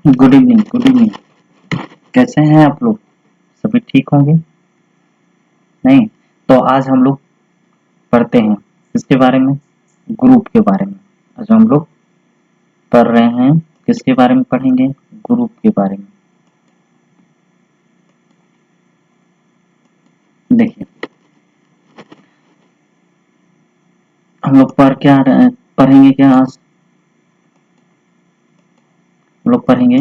Good evening, good evening. कैसे हैं आप लोग? सभी ठीक होंगे? नहीं? तो आज हम लोग पढ़ते हैं किसके बारे में? ग्रुप के बारे में। आज हम लोग पढ़ रहे हैं, किसके बारे में पढ़ेंगे? ग्रुप के बारे में। देखिए, हम लोग पढ़ेंगे क्या आज? हम लोग पढ़ेंगे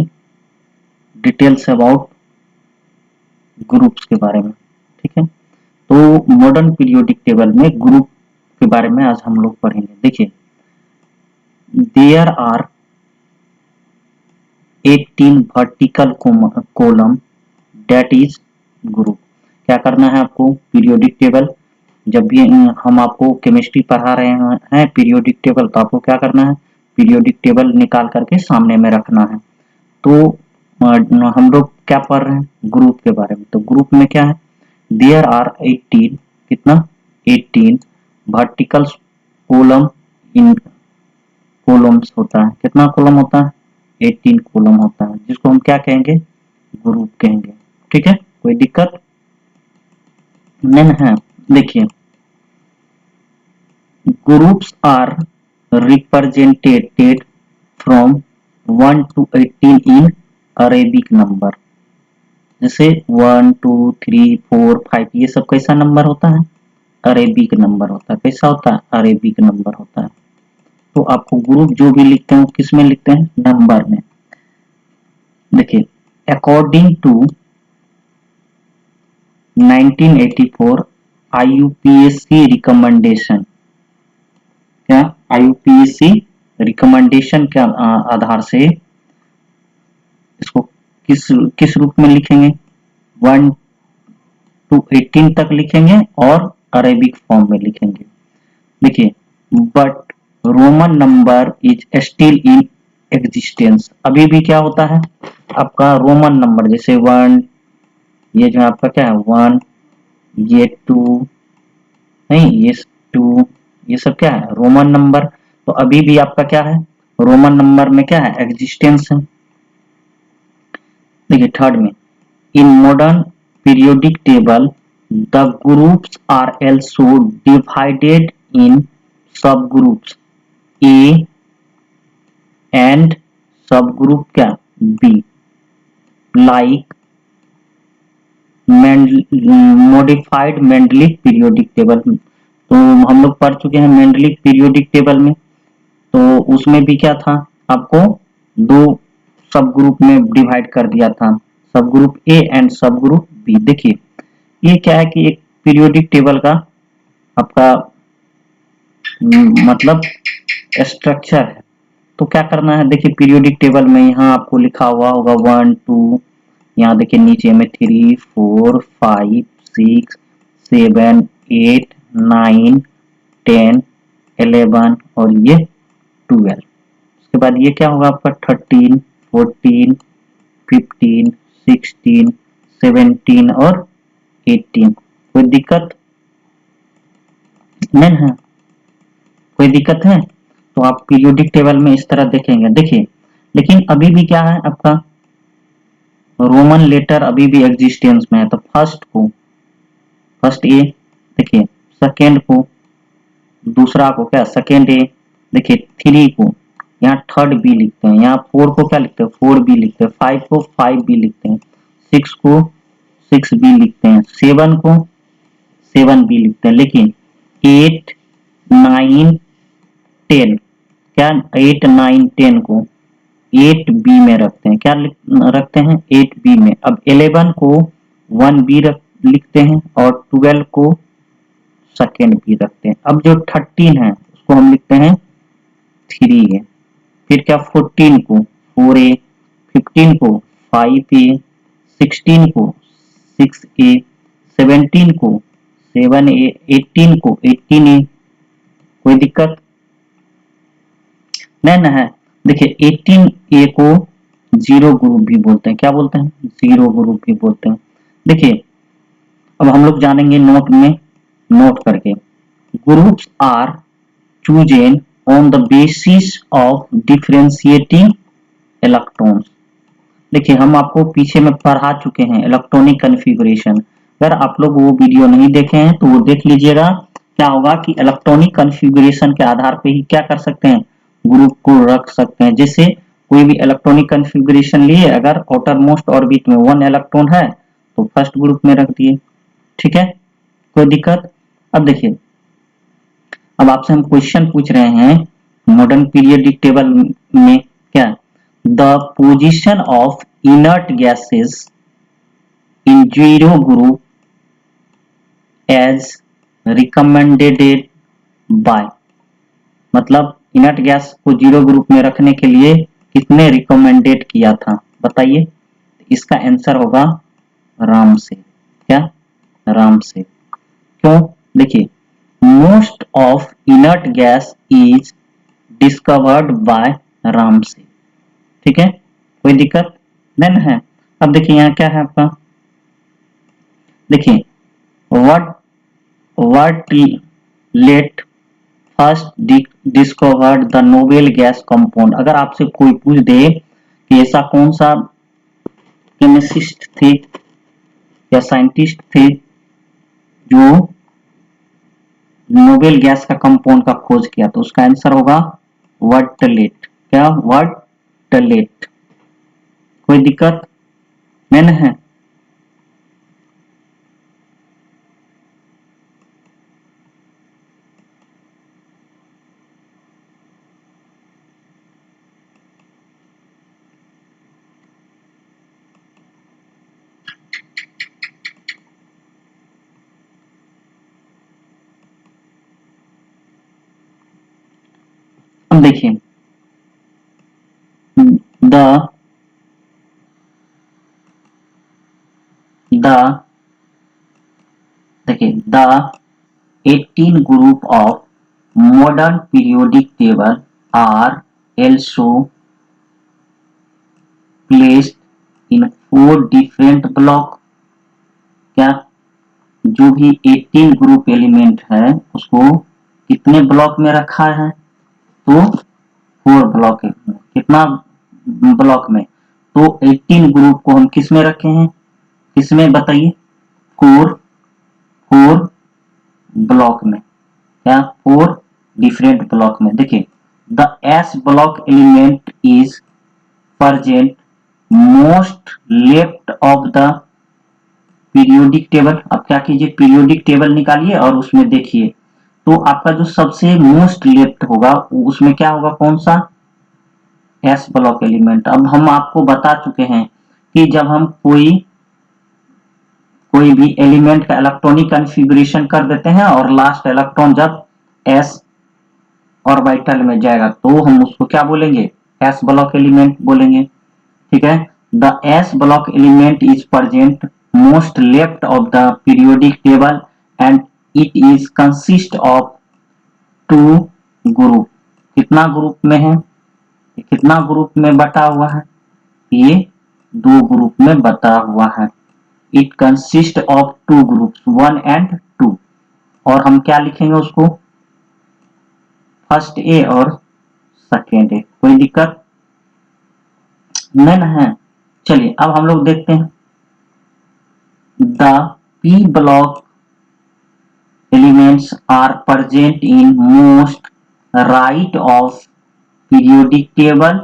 डिटेल्स अबाउट ग्रुप्स के बारे में, ठीक है? तो मॉडर्न पीरियोडिक टेबल में ग्रुप के बारे में आज हम लोग पढ़ेंगे। देखिए, there are 18 vertical column that is group. क्या करना है आपको? पीरियोडिक टेबल, जब भी हम आपको केमिस्ट्री पढ़ा रहे हैं पीरियोडिक टेबल, तो आपको क्या करना है? पीरियोडिक टेबल निकाल करके सामने में रखना है। तो हम लोग क्या पढ़ रहे हैं? ग्रुप के बारे में। तो ग्रुप में क्या है? देयर आर 18, कितना? 18 वर्टिकल कॉलम इन कॉलम्स होता है। कितना कॉलम होता है? 18 कॉलम होता है, जिसको हम क्या कहेंगे? ग्रुप कहेंगे। ठीक है, कोई दिक्कत नहीं है? देखिए, groups are represented from 1 to 18 in Arabic number. जैसे 1 2 3 4 5, ये सब कैसा नंबर होता है? अरेबिक नंबर होता है। कैसा होता है? अरेबिक नंबर होता है। तो आपको ग्रुप जो भी लिखते हैं, किस में लिखते हैं? नंबर में। देखिए, अकॉर्डिंग टू 1984 IUPAC रिकमेंडेशन, क्या IUPAC रिकमेंडेशन के आधार से इसको किस किस रूप में लिखेंगे? 1 to 18 तक लिखेंगे और अरेबिक फॉर्म में लिखेंगे। देखिए, but Roman number is still in existence. अभी भी क्या होता है आपका? रोमन नंबर, जैसे 1, ये जो आपका क्या है 1, ये 2, नहीं ये 2, ये सब क्या है? Roman number. तो अभी भी आपका क्या है? रोमन नंबर में क्या है? एग्जिस्टेंस है। देखिए, थर्ड में, in modern periodic table the groups are also divided in subgroups A and subgroup क्या? B, like modified Mendeleev periodic table. तो हम लोग पढ़ चुके हैं मेंडलिक पीरियोडिक टेबल में। तो उसमें भी क्या था? आपको दो सब ग्रुप में डिवाइड कर दिया था, सब ग्रुप ए एंड सब ग्रुप बी। देखिए, ये क्या है कि एक पीरियोडिक टेबल का आपका मतलब स्ट्रक्चर है। तो क्या करना है? देखिए, पीरियोडिक टेबल में यहाँ आपको लिखा हुआ होगा 1 2, यहाँ देखिए नीचे में 3 4 5 6 7 8 9 10 11 और ये 12। उसके बाद ये क्या होगा आपका? 13 14 15 16 17 और 18। कोई दिक्कत नहीं है? कोई दिक्कत है? तो आप पीरियोडिक टेबल में इस तरह देखेंगे। देखिए, लेकिन अभी भी क्या है आपका? रोमन लेटर अभी भी एग्जिस्टेंस में है। तो फर्स्ट ए, देखिए सेकेंड को, दूसरा को क्या? सेकेंड ए। देखिए, थ्री को यहाँ थर्ड बी लिखते हैं, यहाँ फोर को क्या लिखते हैं? फोर बी लिखते हैं, फाइव को फाइव बी लिखते हैं, सिक्स को सिक्स बी लिखते हैं, सेवन को सेवन बी लिखते हैं। लेकिन एट नाइन टेन, क्या? एट नाइन टेन को एट बी में रखते हैं। क्या रखते हैं? एट बी में। अब 11 को वन बी लिखते हैं और 12 को सेकेंड बी रखते हैं। अब जो 13 है उसको हम लिखते हैं थ्री ए। फिर क्या? 14 को फोर ए, 15 को फाइव ए, 16 को सिक्स ए, 17 को सेवन ए, 18 को 18 ए। कोई दिक्कत नहीं ना है? देखिए, 18 ए को जीरो ग्रुप भी बोलते हैं। क्या बोलते हैं? जीरो ग्रुप भी बोलते हैं। देखिए, अब हम लोग जानेंगे नोट में, नोट करके। Groups are chosen on the basis of differentiating electrons। देखिए हम आपको पीछे में पढ़ा चुके हैं इलेक्ट्रॉनिक कॉन्फ़िगरेशन। अगर आप लोग वो वीडियो नहीं देखे हैं तो वो देख लीजिएगा। क्या होगा कि इलेक्ट्रॉनिक कॉन्फ़िगरेशन के आधार पे ही क्या कर सकते हैं, ग्रुप को रख सकते हैं। जैसे कोई भी इलेक्ट्रॉनिक कॉन्फ़िगरेशन लिए, अगर आउटर मोस्ट ऑर्बिट में 1 इलेक्ट्रॉन है तो फर्स्ट ग्रुप में रख दिए, ठीक है, कोई दिक्कत। अब देखिए, अब आपसे हम क्वेश्चन पूछ रहे हैं मॉडर्न पीरियोडिक टेबल में क्या, the position of inert gases in zero group as recommended by, मतलब इनर्ट गैस को जीरो ग्रुप में रखने के लिए किसने रिकमेंडेड किया था, बताइए। इसका आंसर होगा राम से। क्या, राम से। क्यों, देखिए, most of inert gas is discovered by Ram से, ठीक है, कोई दिक्कत नहीं है। अब देखिए यहाँ क्या है आपका, देखिए what what let first discovered the noble gas compound. अगर आपसे कोई पूछ दे कि ऐसा कौन सा केमिस्ट थे या साइंटिस्ट थे जो नोबेल गैस का कंपाउंड का खोज किया, तो उसका आंसर होगा वर्टलेट। क्या, वर्टलेट, कोई दिक्कत नहीं है। अब देखिए द द देखिए the 18 group of modern periodic table are also placed in 4 different block। क्या, जो भी 18 ग्रुप एलिमेंट है उसको कितने ब्लॉक में रखा है, तो 4 ब्लॉक है। कितना ब्लॉक में, तो 18 ग्रुप को हम किस में रखे हैं, किसमें बताइए, 4 ब्लॉक में। क्या, 4 डिफरेंट ब्लॉक में। देखिए the S block element is present most left of the periodic table. अब क्या कीजिए, पीरियोडिक टेबल निकालिए और उसमें देखिए, तो आपका जो सबसे मोस्ट लेफ्ट होगा उसमें क्या होगा, कौन सा, एस ब्लॉक एलिमेंट। अब हम आपको बता चुके हैं कि जब हम कोई भी एलिमेंट का इलेक्ट्रॉनिक कॉन्फ़िगरेशन कर देते हैं और लास्ट इलेक्ट्रॉन जब एस ऑर्बिटल में जाएगा तो हम उसको क्या बोलेंगे, एस ब्लॉक एलिमेंट बोलेंगे, ठीक है। The S block element is present most left of the periodic table and it is consist of 2 group. कितना ग्रुप में है, कितना ग्रुप में बटा हुआ है, ये 2 ग्रुप में बटा हुआ है। It consist of 2 groups 1 and 2। और हम क्या लिखेंगे उसको, फर्स्ट ए और सेकेंड ए, कोई दिक्कत नहीं है। चलिए अब हम लोग देखते हैं the P block elements are present in most right of periodic table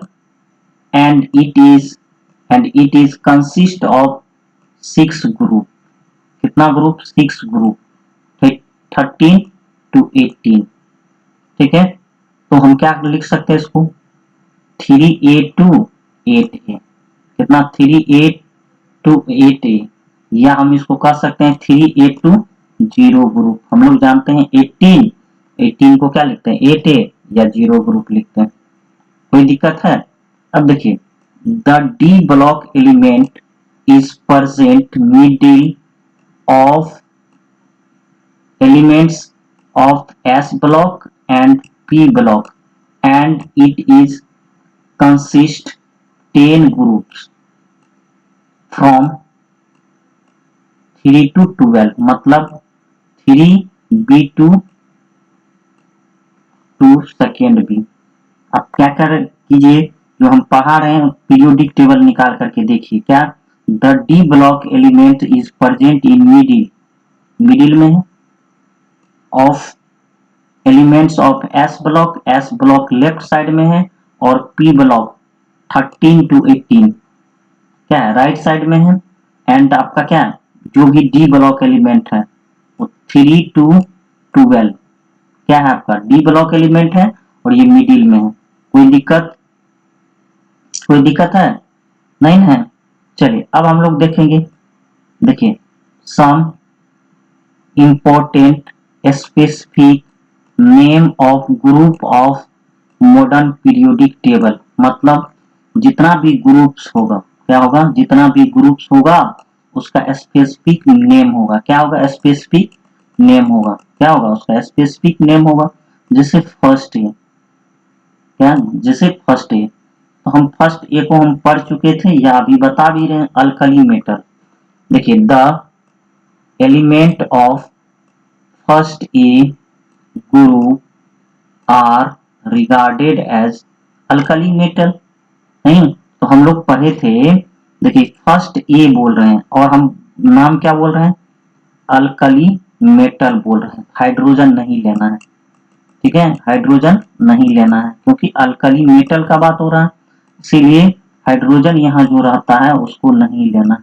and it is consist of 6 group. कितना ग्रुप, 6 ग्रुप, 13 to 18, ठीक है। तो हम क्या लिख सकते हैं इसको, 3A to 8A। कितना, 3A to 8A, या हम इसको कह सकते हैं 3A to 0 ग्रुप। हम लोग जानते हैं 18 को क्या लिखते हैं, 8A या 0 ग्रुप लिखते हैं, कोई दिक्कत है। अब देखिए the D block element is present middle of elements of S block and P block and it is consist 10 groups from 3 to 12, मतलब 3B to सेकेंड B। अब क्या कर कीजिए, जो हम पढ़ा रहे हैं पीरियोडिक टेबल निकाल करके देखिए क्या, the D block element is present in middle में है of elements of S block left side में है, और पी ब्लॉक 13 to 18 क्या है राइट साइड में है, एंड आपका क्या है जो भी डी ब्लॉक एलिमेंट है वो 3 to 12 क्या है आपका डी ब्लॉक एलिमेंट है और ये मिडिल में है। कोई दिक्कत है नहीं है। चलिए अब हम लोग देखेंगे, देखिए some important specific name of group of modern periodic table, मतलब जितना भी ग्रुप्स होगा क्या होगा, जितना भी ग्रुप्स होगा उसका स्पेसिफिक नेम होगा। क्या होगा स्पेसिफिक नेम होगा, क्या होगा उसका स्पेसिफिक नेम होगा। जैसे फर्स्ट है क्या, जैसे फर्स्ट है तो हम फर्स्ट ए को हम पढ़ चुके थे या अभी बता भी रहे हैं, अल्कली मेटल। देखिए the element of first A group are regarded as alkali metal. नहीं तो हम लोग पढ़े थे, देखिए फर्स्ट ए बोल रहे हैं और हम नाम क्या बोल रहे हैं, अल्कली मेटल बोल रहे हैं, हाइड्रोजन नहीं लेना है। ठीक है हाइड्रोजन नहीं लेना है क्योंकि अल्कली मेटल का बात हो रहा है, इसीलिए हाइड्रोजन यहाँ जो रहता है उसको नहीं लेना है।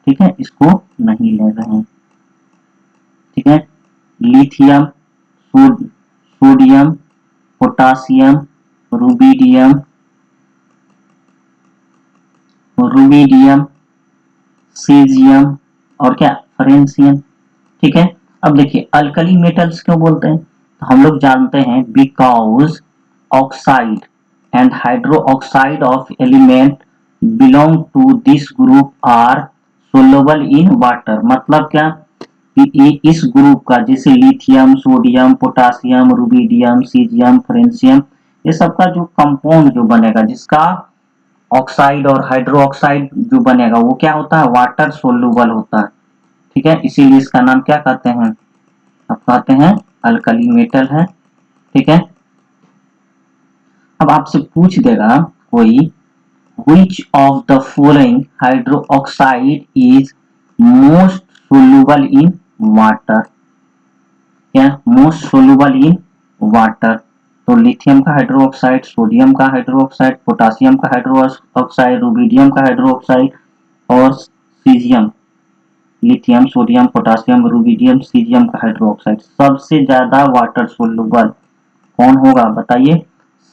ठीक है इसको नहीं ले रहे हैं। ठीक है lithium, sodium, potassium, rubidium, rubidium, caesium और क्या फ्रेंसियम। ठीक है अब देखिए अल्कली मेटल्स क्यों बोलते हैं, तो हम लोग जानते हैं because oxide and hydroxide of element belong to this group are soluble in water. मतलब क्या कि इस ग्रुप का जैसे lithium, sodium, potassium, rubidium, caesium, francium, ये सबका जो कंपाउंड जो बनेगा जिसका ऑक्साइड और हाइड्रो ऑक्साइड जो बनेगा वो क्या होता है वाटर सोल्यूबल होता है। ठीक है इसीलिए इसका नाम क्या कहते हैं, अब कहते हैं अल्कली मेटल है। ठीक है अब आपसे पूछ देगा कोई, which of the following hydroxide is most soluble in water, क्या मोस्ट सोल्यूबल इन वाटर, तो लिथियम का हाइड्रोक्साइड, सोडियम का हाइड्रोक्साइड, पोटासियम का हाइड्रोक्साइड, रुबिडियम का हाइड्रोक्साइड और caesium, lithium, sodium, potassium, rubidium, caesium का हाइड्रोक्साइड सबसे ज्यादा वाटर सोल्यूबल कौन होगा बताइए,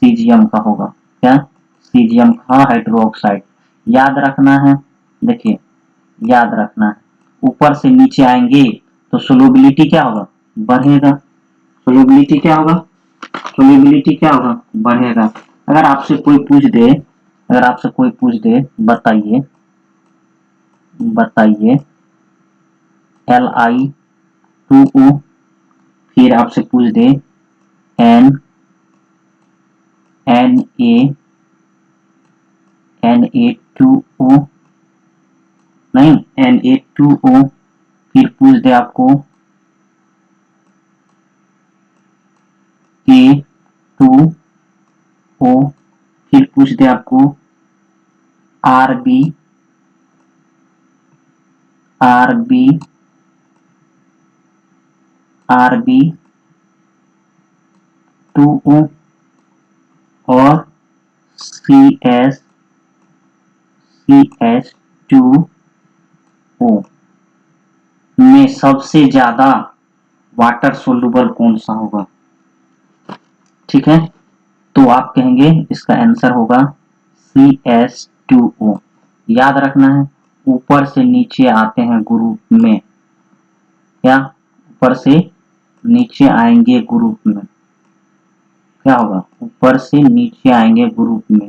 सीजियम का होगा। क्या सीजियम का हाइड्रोक्साइड याद रखना है। देखिए याद रखना है ऊपर से नीचे आएंगे तो सोल्यूबिलिटी क्या होगा बढ़ेगा, सोल्यूबिलिटी क्या होगा, सोल्यूबिलिटी क्या होगा बढ़ेगा। अगर आपसे कोई पूछ दे, अगर आपसे कोई पूछ दे बताइए, बताइए Li2O, फिर आपसे पूछ दे Na2O, नहीं Na2O, फिर पूछ दे आपको K2O, फिर पूछ दे आपको RB, RB2O और CH2O में सबसे ज्यादा वाटर सोल्यूबल कौन सा होगा। ठीक है तो आप कहेंगे इसका आंसर होगा CH2O। याद रखना है ऊपर से नीचे आते हैं ग्रुप में, क्या ऊपर से नीचे आएंगे ग्रुप में, क्या होगा ऊपर से नीचे आएंगे ग्रुप में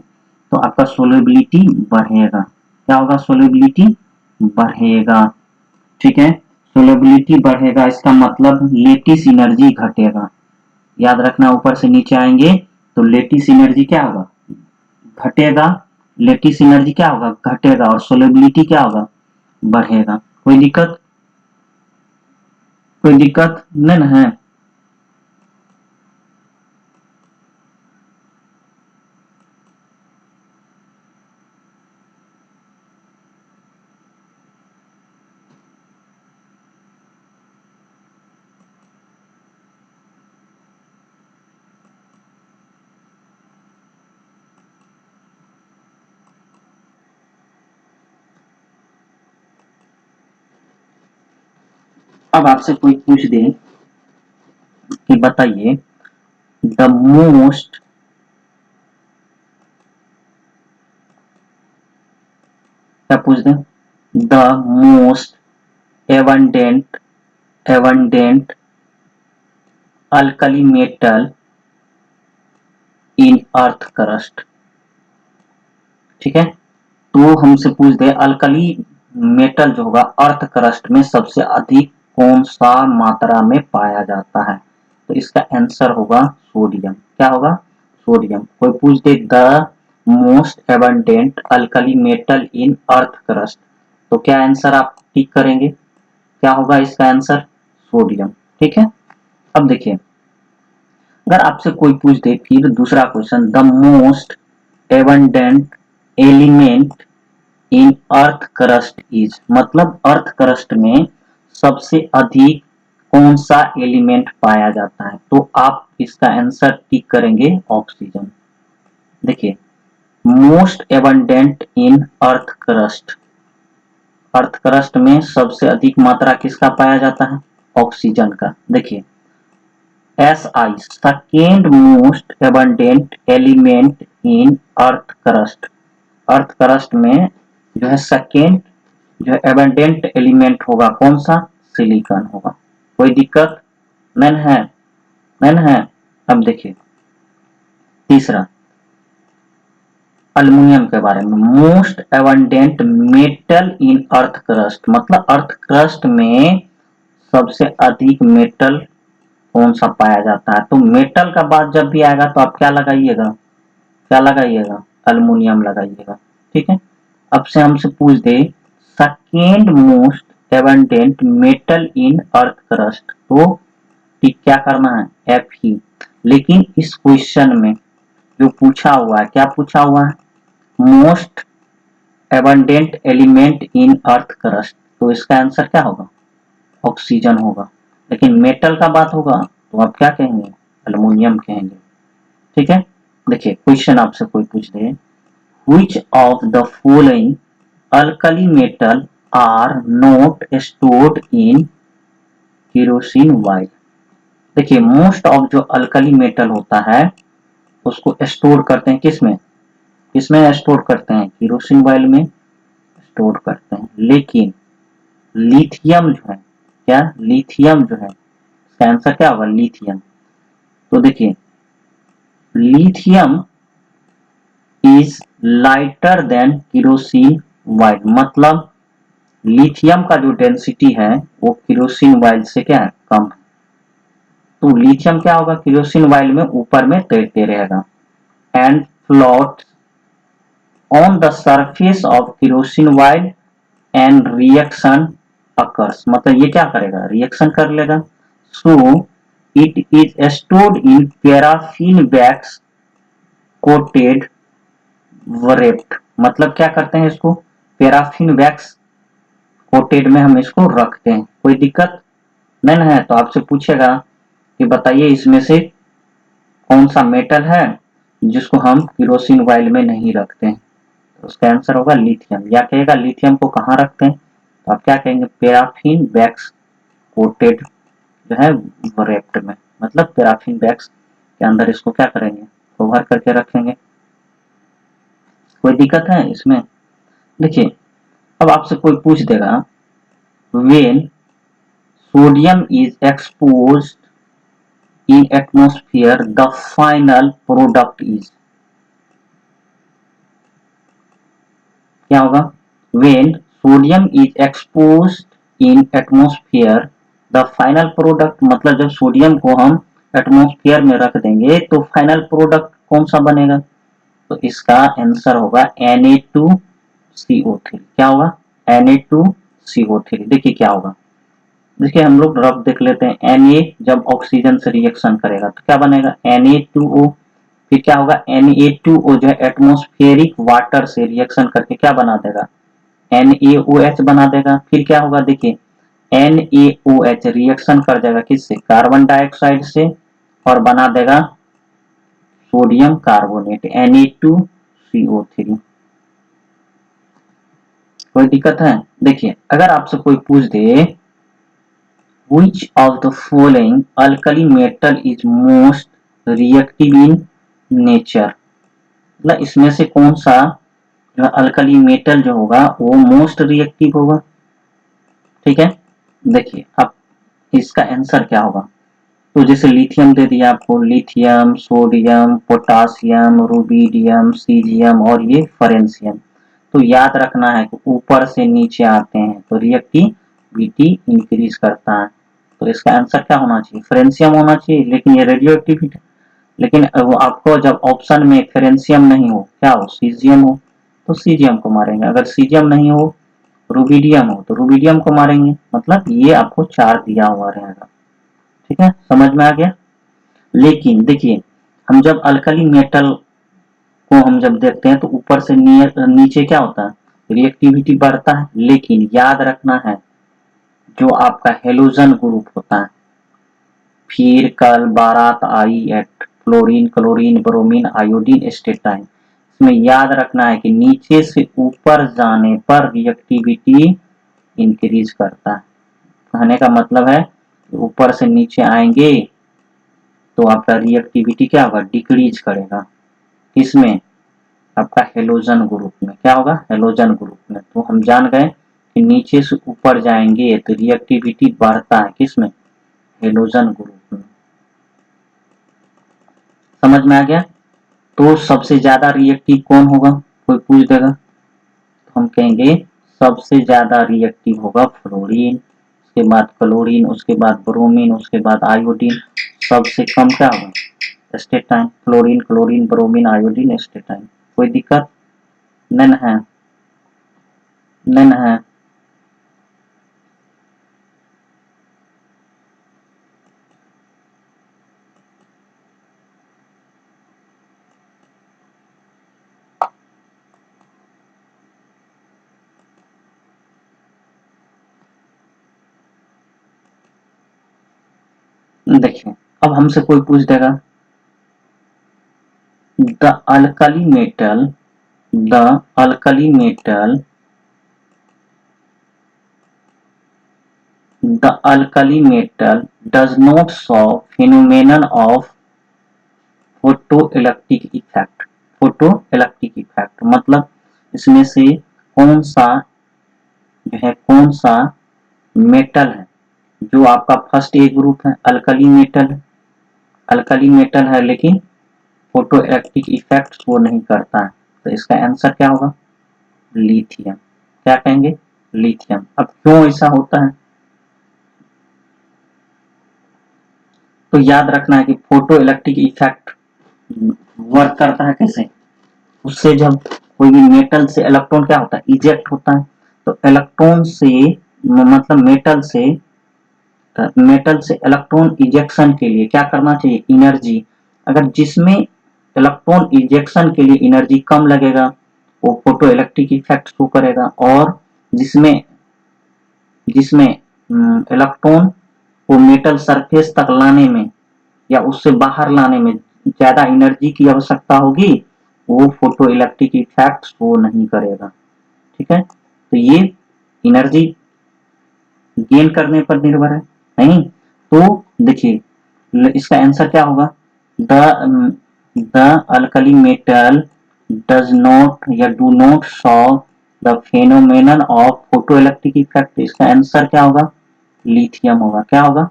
तो आपका सोल्यूबिलिटी बढ़ेगा। क्या होगा सोल्यूबिलिटी बढ़ेगा। ठीक है सोल्यूबिलिटी बढ़ेगा इसका मतलब लेटिस एनर्जी घटेगा। याद रखना ऊपर से नीचे आएंगे तो लेटिस एनर्जी क्या होगा घटेगा, लेटिस एनर्जी क्या होगा घटेगा और सोल्यूबिलिटी क्या होगा बढ़ेगा। कोई दिक्कत, कोई दिक्कत नहीं ना है। अब आपसे कोई पूछ दे कि बताइए द मोस्ट क्या पूछ दे, the most abundant alkali metal in earth crust. ठीक है, तो हमसे पूछ दे अल्कली मेटल जो होगा अर्थ क्रस्ट में सबसे अधिक कौन सा मात्रा में पाया जाता है, तो इसका आंसर होगा सोडियम। क्या होगा? सोडियम। कोई पूछ दे the most abundant alkali metal in earth crust, तो क्या आंसर आप टिक करेंगे? क्या होगा इसका आंसर? सोडियम। ठीक है, अब देखिए अगर आपसे कोई पूछ दे फिर दूसरा question, the most abundant element in earth crust is, मतलब अर्थ क्रस्ट में सबसे अधिक कौन सा एलिमेंट पाया जाता है, तो आप इसका आंसर टिक करेंगे ऑक्सीजन। देखिए मोस्ट एबंडेंट इन अर्थ क्रस्ट, अर्थ क्रस्ट में सबसे अधिक मात्रा किसका पाया जाता है? ऑक्सीजन का। देखिए SI second most abundant element in earth crust, earth crust में जो है सेकेंड जो एबंडेंट एलिमेंट होगा कौन सा? सिलिकॉन होगा। कोई दिक्कत नहीं है? नहीं है। अब देखिए तीसरा अल्युमिनियम के बारे में, most abundant metal in earth crust, मतलब अर्थ क्रस्ट में सबसे अधिक मेटल कौन सा पाया जाता है, तो मेटल का बात जब भी आएगा तो आप क्या लगाइएगा? क्या लगाइएगा? अल्युमिनियम लगाइएगा। ठीक है, अब से हमसे पूछ दे second most abundant metal in earth crust, तो क्या करना है? एफ ही। लेकिन इस क्वेश्चन में जो पूछा हुआ है, क्या पूछा हुआ है? Most abundant element in earth crust, तो इसका आंसर क्या होगा? ऑक्सीजन होगा। लेकिन मेटल का बात होगा तो आप क्या कहेंगे? अल्युमिनियम कहेंगे। ठीक है, देखिए क्वेश्चन आपसे कोई पूछ दे which of the following alkali metal are not stored in kerosene oil। देखिए मोस्ट ऑफ जो अल्कली मेटल होता है उसको स्टोर करते हैं किसमें? किसमें स्टोर करते हैं? केरोसिन ऑयल में स्टोर करते हैं। लेकिन लिथियम जो है, क्या लिथियम जो है, इसका आंसर क्या होगा? लिथियम। तो देखिए lithium is lighter than kerosene oil, मतलब लिथियम का जो डेंसिटी है वो केरोसिन ऑयल से क्या है? कम है। तो लिथियम क्या होगा? केरोसिन ऑयल में ऊपर में तैरते रहेगा and float on the surface of kerosene oil and reaction occurs, मतलब ये क्या करेगा? रिएक्शन कर लेगा। So it is stored in paraffin wax coated wrapped, मतलब क्या करते हैं इसको? पैराफिन वैक्स कोटेड में हम इसको रखते हैं। कोई दिक्कत नहीं है? तो आपसे पूछेगा कि बताइए इसमें से कौन सा मेटल है जिसको हम केरोसिन ऑयल में नहीं रखते हैं, तो उसका आंसर होगा लिथियम। या कहेगा लिथियम को कहाँ रखते हैं, तो आप क्या कहेंगे? पैराफिन वैक्स कोटेड जो है वरेप्ट में, मतलब पैराफिन वैक्स के अंदर इसको क्या करेंगे? कवर करके रखेंगे। कोई दिक्कत है इसमें? देखिए अब आपसे कोई पूछ देगा when sodium is exposed in atmosphere the final product is, क्या होगा? when sodium is exposed in atmosphere the final product, मतलब जब सोडियम को हम एटमॉस्फेयर में रख देंगे तो फाइनल प्रोडक्ट कौन सा बनेगा, तो इसका आंसर होगा Na2CO3। क्या होगा? Na2CO3। देखिए क्या होगा, देखिए हम लोग रफ देख लेते हैं। Na जब ऑक्सीजन से रिएक्शन करेगा तो क्या बनेगा? Na2O। फिर क्या होगा? Na2O जो है एटमॉस्फेरिक वाटर से रिएक्शन करके क्या बना देगा? NaOH बना देगा। फिर क्या होगा? देखिए NaOH रिएक्शन कर जाएगा किससे? कार्बन डाइऑक्साइड से, और बना देगा सोडियम कार्बोनेट Na2CO3। कोई दिक्कत है? देखिए अगर आपसे कोई पूछ दे Which of the following alkali metal is most reactive in nature? मतलब इसमें से कौन सा अल्कली मेटल जो होगा वो मोस्ट रिएक्टिव होगा। ठीक है, देखिए अब इसका आंसर क्या होगा। तो जैसे लिथियम दे दिया आपको, lithium, sodium, potassium, rubidium, caesium और ये फ्रेंसियम। तो याद रखना है कि ऊपर से नीचे आते हैं तो रिएक्टिविटी इंक्रीज करता है। तो इसका आंसर क्या होना चाहिए, फ्रेंसियम होना चाहिए, लेकिन ये रेडियो एक्टिविटी, लेकिन वो आपको जब ऑप्शन में फ्रेंसियम नहीं हो, क्या हो, सीजियम हो, तो सीजियम को मारेंगे। अगर सीजियम नहीं हो, रुबिडियम हो, तो रुबिडियम को मारेंगे। मतलब ये आपको 4 दिया हुआ रहेगा। ठीक है, समझ में आ गया। लेकिन देखिए, हम जब अल्कली मेटल को हम जब देखते हैं तो ऊपर से नीचे क्या होता है, रिएक्टिविटी बढ़ता है। लेकिन याद रखना है, जो आपका हेलोजन ग्रुप होता है, फिर कल बारात आई at fluorine, chlorine, bromine, iodine, astatine, इसमें याद रखना है कि नीचे से ऊपर जाने पर रिएक्टिविटी इंक्रीज करता है। कहने का मतलब है ऊपर से नीचे आएंगे तो आपका रिएक्टिविटी क्या होगा, डिक्रीज करेगा। किसमें, आपका हेलोजन ग्रुप में। क्या होगा, हेलोजन ग्रुप में। तो हम जान गए कि नीचे से ऊपर जाएंगे तो रिएक्टिविटी बढ़ता है, किसमें, हेलोजन ग्रुप में। समझ में आ गया। तो सबसे ज्यादा रिएक्टिव कौन होगा, कोई पूछ देगा तो हम कहेंगे सबसे ज्यादा रिएक्टिव होगा फ्लोरीन, उसके बाद क्लोरीन, उसके बाद ब्रोमीन, उसके बाद आयोडीन, सबसे कम क्या होगा, astatine. Fluorine, chlorine, bromine, iodine, astatine. कोई दिक्कत नहीं है, नहीं है। देखिए, अब हमसे कोई पूछ देगा the alkali metal, the alkali metal, the alkali metal does not show phenomenon of photo electric effect. Photo electric effect मतलब इसमें से कौन सा जो है, कौन सा मेटल है जो आपका फर्स्ट ए ग्रुप है, अल्कली मेटल है, अल्कली मेटल है लेकिन फोटो इलेक्ट्रिक इफेक्ट वो नहीं करता है। तो इसका आंसर क्या होगा, लिथियम। क्या कहेंगे, लिथियम। अब क्यों ऐसा होता है, तो याद रखना है कि फोटो इलेक्ट्रिक इफेक्ट वर्क करता है कैसे, उससे जब कोई भी मेटल से इलेक्ट्रॉन क्या होता है, इजेक्ट होता है। तो इलेक्ट्रॉन से मतलब मेटल से इलेक्ट्रॉन इजेक्शन के लिए क्या करना चाहिए, एनर्जी। अगर जिसमें इलेक्ट्रॉन इजेक्शन के लिए एनर्जी कम लगेगा वो फोटो इलेक्ट्रिक इफेक्ट शो करेगा, और जिसमें जिसमें इलेक्ट्रॉन को मेटल सरफेस तक लाने में या उससे बाहर लाने में ज्यादा एनर्जी की आवश्यकता होगी, वो फोटो इलेक्ट्रिक इफेक्ट शो नहीं करेगा। ठीक है, तो ये एनर्जी गेन करने पर निर्भर है, नहीं। तो देखिए इसका आंसर क्या होगा, the the alkali metal does not या do not show the phenomenon of photo electric effect. इसका आंसर क्या होगा, लिथियम होगा। क्या होगा,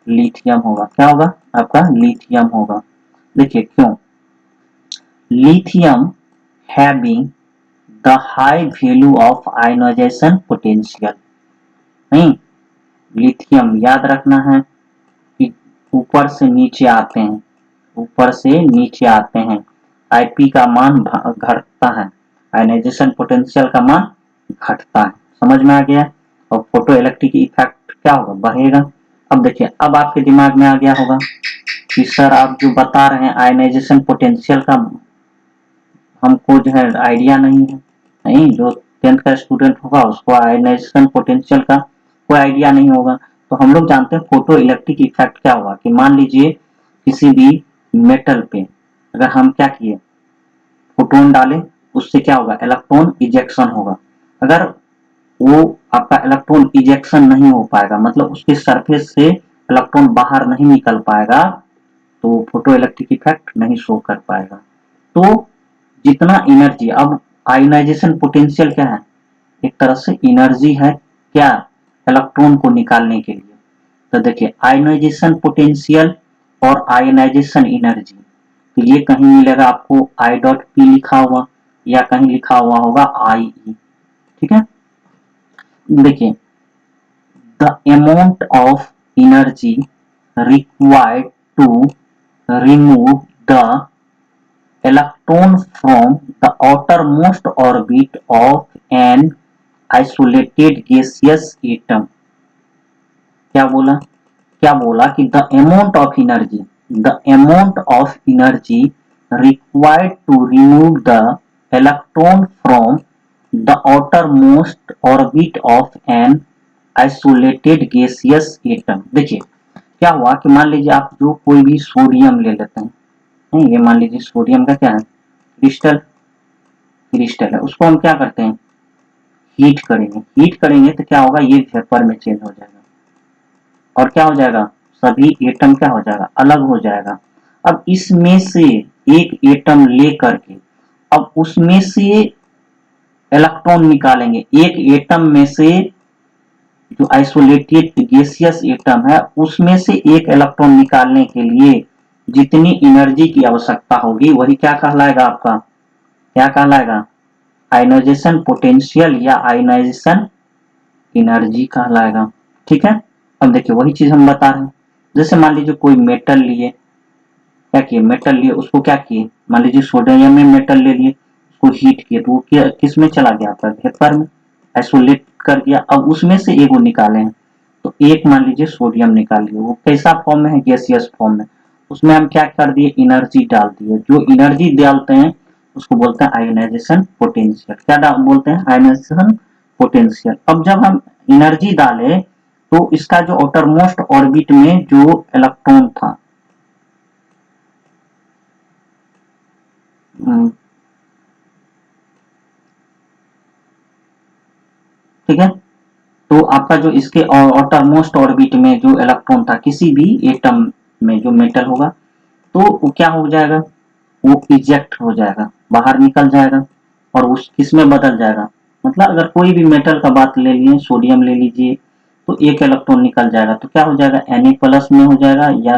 लिथियम होगा। क्या होगा, आपका लिथियम होगा। देखिए क्यों, lithium having the high value of ionization potential। नहीं, लिथियम याद रखना है कि ऊपर से नीचे आते हैं, ऊपर से नीचे आते हैं, आईपी का मान घटता है, आयनाइजेशन पोटेंशियल का मान घटता है। समझ में आ गया। और फोटो इलेक्ट्रिक इफेक्ट क्या होगा, बढ़ेगा। अब देखिए, अब आपके दिमाग में आ गया होगा कि सर आप जो बता रहे हैं आयनाइजेशन पोटेंशियल का हमको जो है आइडिया नहीं है। नहीं, जो 10th का स्टूडेंट होगा उसको आयनाइजेशन पोटेंशियल का कोई आइडिया नहीं होगा। तो हम लोग जानते हैं फोटो इलेक्ट्रिक इफेक्ट क्या होगा, कि मान लीजिए किसी भी मेटल पे अगर हम क्या किए, फोटोन डाले, उससे क्या होगा, इलेक्ट्रॉन इजेक्शन होगा। अगर वो आपका इलेक्ट्रॉन इजेक्शन नहीं हो पाएगा, मतलब उसके सरफेस से इलेक्ट्रॉन बाहर नहीं निकल पाएगा, तो फोटो इलेक्ट्रिक इफेक्ट नहीं शो कर पाएगा। तो जितना एनर्जी, अब आयोनाइजेशन पोटेंशियल क्या है, एक तरह से एनर्जी है क्या, इलेक्ट्रॉन को निकालने के लिए। तो देखिए आयोनाइजेशन पोटेंशियल और आयोनाइजेशन एनर्जी, तो ये कहीं मिलेगा आपको आई डॉट पी लिखा हुआ, या कहीं लिखा हुआ होगा आई ई। ठीक है, देखिए the amount of energy required to remove the electron from the outermost orbit of an isolated gaseous atom। क्या बोला, क्या बोला कि the amount of energy required to remove the electron from the outermost orbit of an isolated gaseous atom। देखिए क्या हुआ कि मान लीजिए आप जो कोई भी सोडियम ले लेते हैं, ये मान लीजिए सोडियम का क्या है, क्रिस्टल, क्रिस्टल है, उसको हम क्या करते हैं, हीट करेंगे, हीट करेंगे तो क्या होगा, ये वेपर में चेंज हो जाएगा, और क्या हो जाएगा, सभी एटम क्या हो जाएगा, अलग हो जाएगा। अब इसमें से एक एटम ले करके अब उसमें से इलेक्ट्रॉन निकालेंगे, एक एटम में से जो आइसोलेटेड गैसियस एटम है उसमें से एक इलेक्ट्रॉन निकालने के लिए जितनी एनर्जी की आवश्यकता होगी वही क्या कहलाएगा आपका, क्या कहलाएगा, आयोनाइजेशन पोटेंशियल या आयोनाइजेशन एनर्जी कहलाएगा। ठीक है, अब देखिए वही चीज हम बता रहे हैं, जैसे मान लीजिए कोई मेटल लिए, क्या किए, मेटल लिए, उसको क्या किए, मान लीजिए सोडियम में मेटल ले लिए, उसको हीट किए तो वो किस में चला गया, आपका वेपर में आइसोलेट कर दिया। अब उसमें से एक वो निकाले हैं, तो एक मान लीजिए सोडियम निकाल लिए, वो कैसा फॉर्म में है, गैसियस फॉर्म में, उसमें हम क्या कर दिए, एनर्जी डाल दिए, जो एनर्जी डालते हैं उसको बोलते हैं आयोनाइजेशन पोटेंशियल। क्या बोलते हैं, आयोनाइजेशन पोटेंशियल। अब जब हम एनर्जी डाले तो इसका जो आउटर मोस्ट ऑर्बिट में जो इलेक्ट्रॉन था, ठीक है, तो आपका जो इसके आउटर मोस्ट ऑर्बिट में जो इलेक्ट्रॉन था किसी भी एटम में जो मेटल होगा, तो वो क्या हो जाएगा, वो इजेक्ट हो जाएगा, बाहर निकल जाएगा, और उस किसमें बदल जाएगा, मतलब अगर कोई भी मेटल का बात ले लिए, सोडियम ले लीजिए, तो एक इलेक्ट्रॉन निकल जाएगा, तो क्या हो जाएगा, Na प्लस में हो जाएगा, या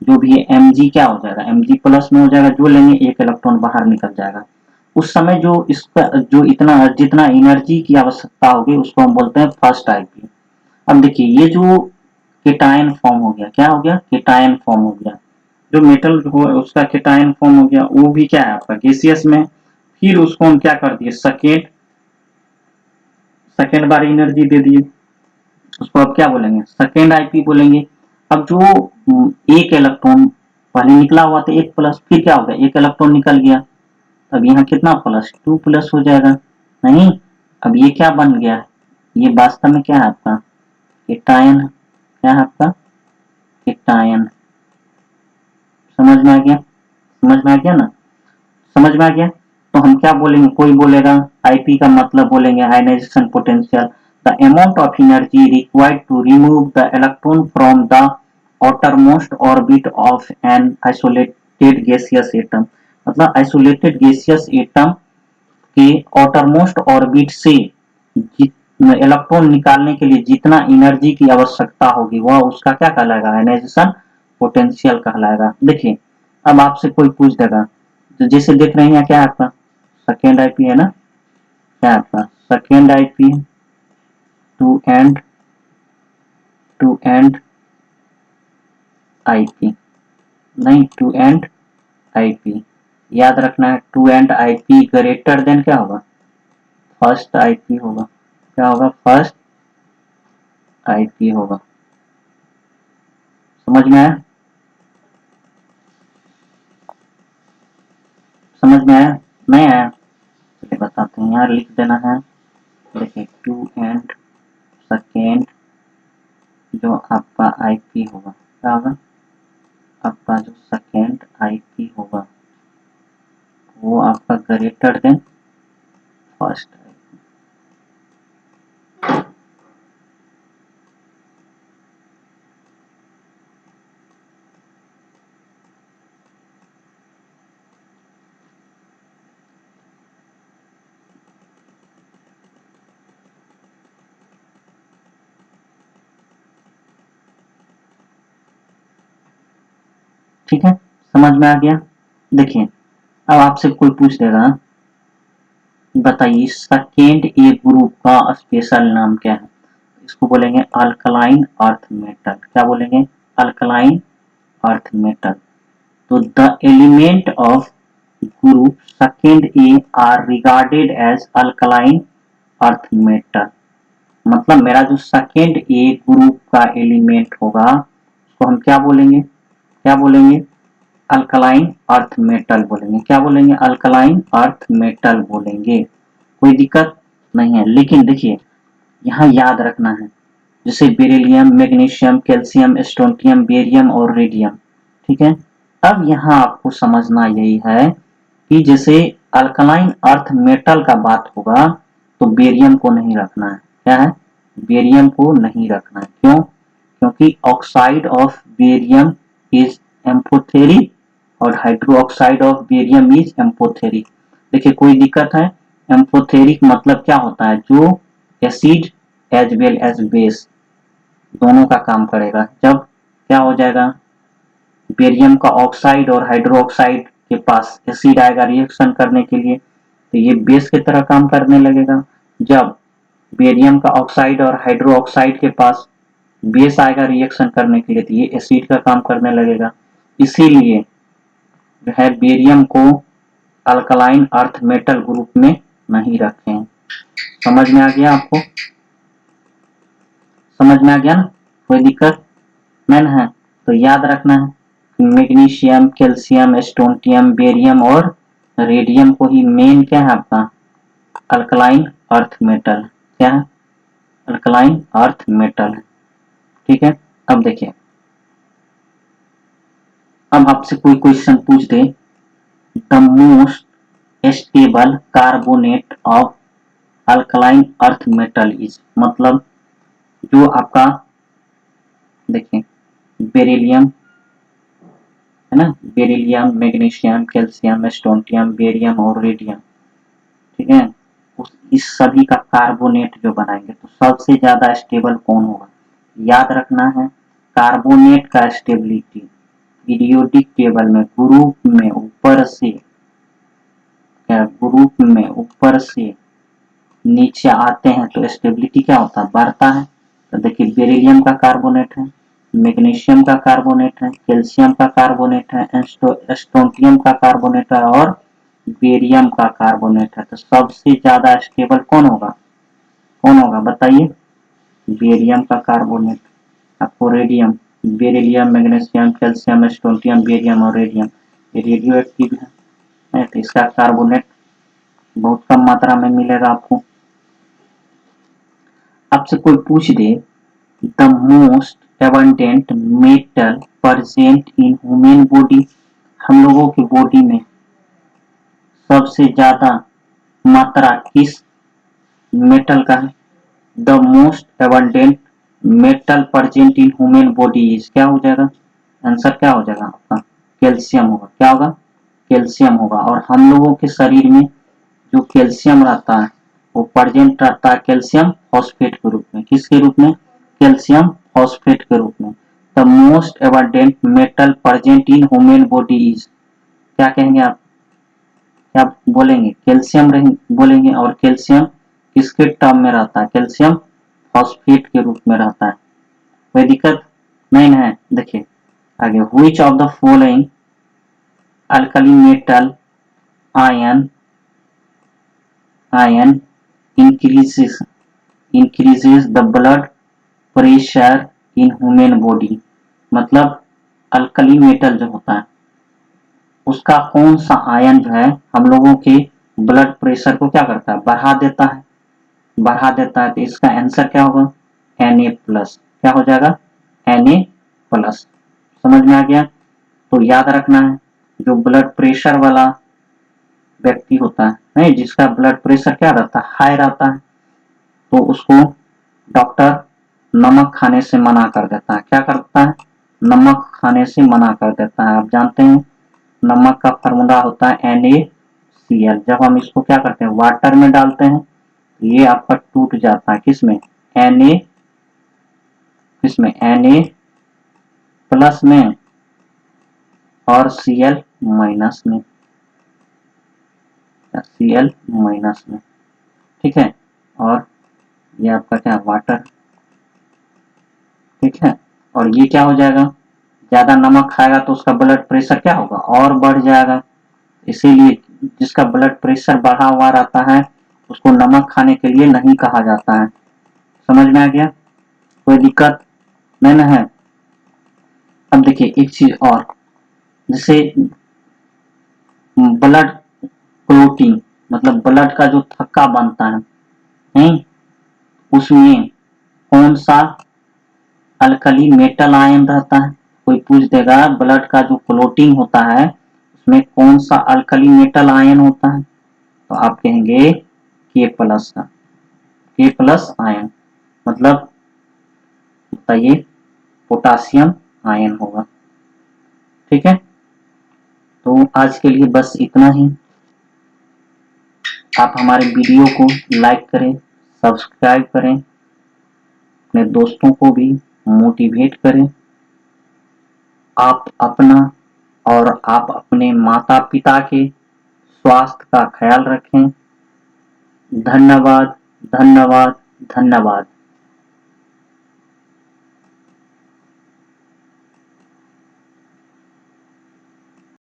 जो भी है Mg क्या हो जाएगा, Mg प्लस में हो जाएगा, जो लेंगे एक इलेक्ट्रॉन बाहर निकल जाएगा। उस समय जो इसका जो इतना जितना एनर्जी की आवश्यकता होगी उसको हम बोलते हैं फर्स्ट आईपी। अब देखिए ये जो केटायन फॉर्म हो गया, क्या हो गया, केटायन फॉर्म हो गया, जो मेटल हो उसका केटायन फॉर्म हो गया, वो भी क्या है आपका गैसियस में। फिर उसको हम क्या कर दिए, सेकेंड सेकेंड बार एनर्जी दे दिए, उसको अब क्या बोलेंगे, सेकेंड आईपी बोलेंगे। अब जो एक इलेक्ट्रॉन पहले निकला हुआ था एक प्लस, फिर क्या हो गया, एक इलेक्ट्रॉन निकल गया, अब यहाँ कितना प्लस, टू प्लस हो जाएगा, नहीं, अब ये क्या बन गया, ये वास्तव में क्या है आपका केटायन, क्या है आपका केटायन। समझ में आ गया, समझ में आ गया ना, समझ में आ गया। तो हम क्या बोलेंगे, कोई बोलेगा आईपी का मतलब बोलेंगे ionisation potential, the amount of energy required to remove the electron from the outermost orbit of an isolated gaseous atom। मतलब आइसोलेटेड गैसियस एटम के outermost ऑर्बिट से इलेक्ट्रॉन निकालने के लिए जितना एनर्जी की आवश्यकता होगी वह उसका क्या कहलाएगा, आयोनाइजेशन पोटेंशियल कहलाएगा। देखिए अब आपसे कोई पूछ देगा, तो जैसे देख रहे हैं क्या है आपका सेकेंड आईपी है ना, क्या है आपका second IP, two and two and IP, नहीं टू एंड आईपी, याद रखना है, two and IP greater than क्या होगा, फर्स्ट आईपी होगा, क्या होगा, फर्स्ट आईपी होगा। समझ में आया, समझ में आया, नहीं आया, चलिए बताते हैं, यहाँ लिख देना है, देखिए टू एंड सेकेंड जो आपका आईपी होगा, क्या होगा, आपका जो सेकेंड आईपी होगा वो आपका ग्रेटर देन फर्स्ट आईपी। ठीक है, समझ में आ गया। देखिए अब आपसे कोई पूछ देगा, बताइए सेकेंड ए ग्रुप का स्पेशल नाम क्या है? इसको बोलेंगे अल्कलाइन अर्थ मेटल। क्या बोलेंगे? Alkaline earth metal. तो the element of group second A are regarded as alkaline earth metal। मतलब मेरा जो सेकेंड ए ग्रुप का एलिमेंट होगा उसको हम क्या बोलेंगे? क्या बोलेंगे? अल्कलाइन अर्थ मेटल बोलेंगे। क्या बोलेंगे? अल्कलाइन अर्थ मेटल बोलेंगे। कोई दिक्कत नहीं है। लेकिन देखिए यहाँ याद रखना है, जैसे beryllium, magnesium, calcium, strontium, barium और रेडियम। ठीक है, अब यहाँ आपको समझना यही है कि जैसे अल्कलाइन अर्थ मेटल का बात होगा तो बेरियम को नहीं रखना है। क्या है? बेरियम को नहीं रखना है। क्यों? क्योंकि ऑक्साइड ऑफ बेरियम इज एम्फोथेरिक और हाइड्रोक्साइड ऑफ बेरियम इज एम्फोथेरिक। देखिए कोई दिक्कत है? एम्फोथेरिक मतलब क्या होता है? जो acid as well as base दोनों का काम करेगा। जब क्या हो जाएगा? बेरियम का ऑक्साइड और हाइड्रोक्साइड के पास एसिड आएगा रिएक्शन करने के लिए तो ये बेस की तरह काम करने लगेगा। जब बेरियम का ऑक्साइड और हाइड्रोक्साइड के पास बेस आएगा रिएक्शन करने के लिए तो ये एसिड का काम करने लगेगा। इसीलिए जो है बेरियम को अल्कलाइन अर्थ मेटल ग्रुप में नहीं रखें। समझ में आ गया आपको? समझ में आ गया ना? कोई दिक्कत नहीं है? तो याद रखना है मैग्नीशियम, कैल्शियम, स्ट्रोंटियम, बेरियम और रेडियम को ही मेन क्या है आपका? Alkaline earth metal. क्या है? अल्कलाइन अर्थ मेटल है। ठीक है, अब देखिए अब आपसे कोई क्वेश्चन पूछ दे, the most stable carbonate of alkaline earth metal is, मतलब जो आपका देखिए बेरिलियम है ना, beryllium, magnesium, calcium, strontium, barium और रेडियम। ठीक है, इस सभी का कार्बोनेट जो बनाएंगे तो सबसे ज्यादा स्टेबल कौन होगा? याद रखना है कार्बोनेट का स्टेबिलिटी पीरियोडिक टेबल में ग्रुप में ऊपर से ग्रुप में ऊपर से नीचे आते हैं तो स्टेबिलिटी क्या होता है? बढ़ता है। तो देखिए बेरिलियम का कार्बोनेट है, मैग्नीशियम का कार्बोनेट है, कैल्शियम का कार्बोनेट है, स्ट्रोंटियम का कार्बोनेट है और बेरियम का कार्बोनेट है। तो सबसे ज्यादा स्टेबल कौन होगा? कौन होगा बताइए? बेरियम का कार्बोनेट। आपको radium, beryllium, magnesium, calcium, strontium, barium और रेडियम ये रेडियो एक्टिव है तो इसका कार्बोनेट बहुत कम मात्रा में मिलेगा आपको। आपसे कोई पूछ दे, the most abundant metal present in human body, हम लोगों की बॉडी में सबसे ज्यादा मात्रा किस मेटल का है? The most abundant metal present in human body is, क्या हो जाएगा? आंसर क्या हो जाएगा आपका? कैल्शियम होगा। क्या होगा? कैल्शियम होगा। और हम लोगों के शरीर में जो कैल्शियम रहता है वो प्रेजेंट रहता है कैल्शियम फॉस्फेट के रूप में। किसके रूप में? कैल्शियम फॉस्फेट के रूप में। The most abundant metal present in human body is, क्या कहेंगे आप? क्या बोलेंगे? कैल्शियम बोलेंगे। और कैल्शियम किसके टर्म में रहता है? कैल्शियम फॉस्फेट के रूप में रहता है। कोई दिक्कत नहीं है? देखिए आगे, which of the following alkali metal ion increases the blood pressure in human body, मतलब अल्कली मेटल जो होता है उसका कौन सा आयन जो है हम लोगों के ब्लड प्रेशर को क्या करता है? बढ़ा देता है। बढ़ा देता है तो इसका आंसर क्या होगा? Na plus. क्या हो जाएगा? Na plus. समझ में आ गया? तो याद रखना है जो ब्लड प्रेशर वाला व्यक्ति होता है नहीं, जिसका ब्लड प्रेशर क्या रहता है? हाई रहता है, तो उसको डॉक्टर नमक खाने से मना कर देता है। क्या करता है? नमक खाने से मना कर देता है। आप जानते हैं नमक का फार्मूला होता है NaCl। जब हम इसको क्या करते हैं? वाटर में डालते हैं ये आपका टूट जाता है। किसमें? किसमें? Na प्लस में और Cl माइनस में, Cl माइनस में, ठीक है। और ये आपका क्या वाटर, ठीक है। और ये क्या हो जाएगा, ज्यादा नमक खाएगा तो उसका ब्लड प्रेशर क्या होगा, और बढ़ जाएगा। इसीलिए जिसका ब्लड प्रेशर बढ़ा हुआ रहता है उसको नमक खाने के लिए नहीं कहा जाता है। समझ में आ गया, कोई दिक्कत नहीं ना है। अब देखिए एक चीज और, जैसे ब्लड क्लोटिंग, मतलब ब्लड का जो थक्का बनता है, नहीं, उसमें कौन सा अल्कली मेटल आयन रहता है। कोई पूछ देगा ब्लड का जो क्लोटिंग होता है उसमें कौन सा अल्कली मेटल आयन होता है, तो आप कहेंगे के प्लस का, के प्लस आयन, मतलब बताइए पोटासियम आयन होगा, ठीक है। तो आज के लिए बस इतना ही। आप हमारे वीडियो को लाइक करें, सब्सक्राइब करें, अपने दोस्तों को भी मोटिवेट करें। आप अपना और आप अपने माता पिता के स्वास्थ्य का ख्याल रखें। धन्यवाद, धन्यवाद, धन्यवाद।